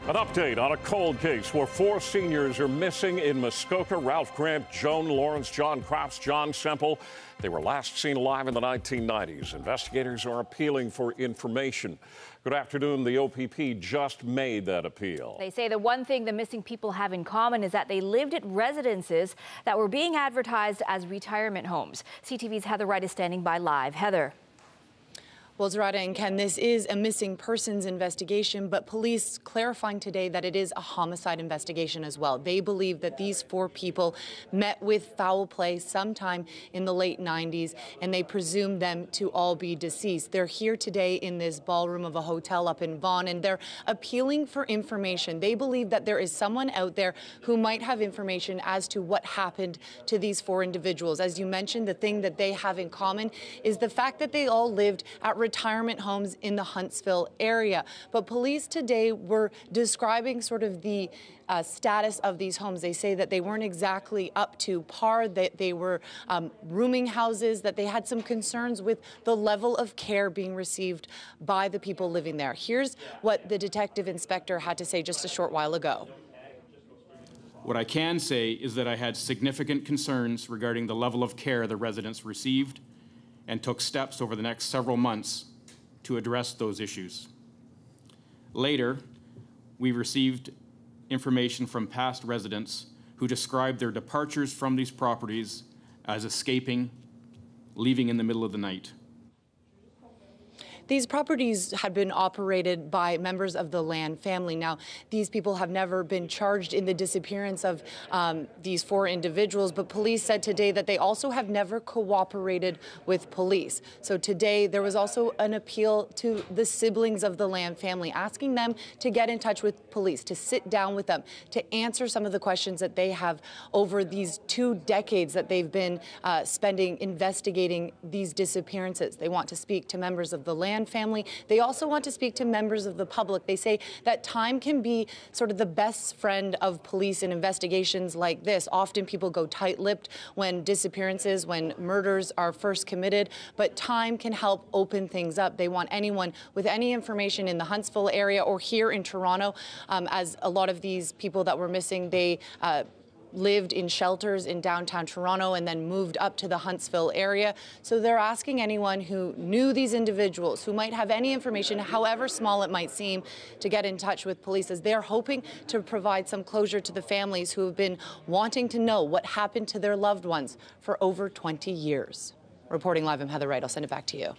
An update on a cold case where 4 seniors are missing in Muskoka. Ralph Grant, Joan Lawrence, John Crafts, John Semple. They were last seen alive in the 1990s. Investigators are appealing for information. Good afternoon. The OPP just made that appeal. They say the one thing the missing people have in common is that they lived at residences that were being advertised as retirement homes. CTV's Heather Wright is standing by live. Heather. Well, Zarada and Ken, this is a missing persons investigation, but police clarifying today that it is a homicide investigation as well. They believe that these 4 people met with foul play sometime in the late 90s, and they presume them to all be deceased. They're here today in this ballroom of a hotel up in Vaughan, and they're appealing for information. They believe that there is someone out there who might have information as to what happened to these 4 individuals. As you mentioned, the thing that they have in common is the fact that they all lived at retirement homes in the Huntsville area. But police today were describing sort of the status of these homes. They say that they weren't exactly up to par, that they were rooming houses, that they had some concerns with the level of care being received by the people living there. Here's what the detective inspector had to say just a short while ago. What I can say is that I had significant concerns regarding the level of care the residents received and took steps over the next several months to address those issues. Later, we received information from past residents who described their departures from these properties as escaping, leaving in the middle of the night. These properties had been operated by members of the Land family. Now, these people have never been charged in the disappearance of these 4 individuals, but police said today that they also have never cooperated with police. So today there was also an appeal to the siblings of the Land family, asking them to get in touch with police, to sit down with them, to answer some of the questions that they have over these 2 decades that they've been spending investigating these disappearances. They want to speak to members of the Land family. They also want to speak to members of the public. They say that time can be sort of the best friend of police in investigations like this. Often people go tight-lipped when disappearances, when murders are first committed, but time can help open things up. They want anyone with any information in the Huntsville area or here in Toronto, as a lot of these people that were missing, they lived in shelters in downtown Toronto and then moved up to the Huntsville area. So they're asking anyone who knew these individuals, who might have any information, however small it might seem, to get in touch with police, as they're hoping to provide some closure to the families who have been wanting to know what happened to their loved ones for over 20 years. Reporting live, I'm Heather Wright. I'll send it back to you.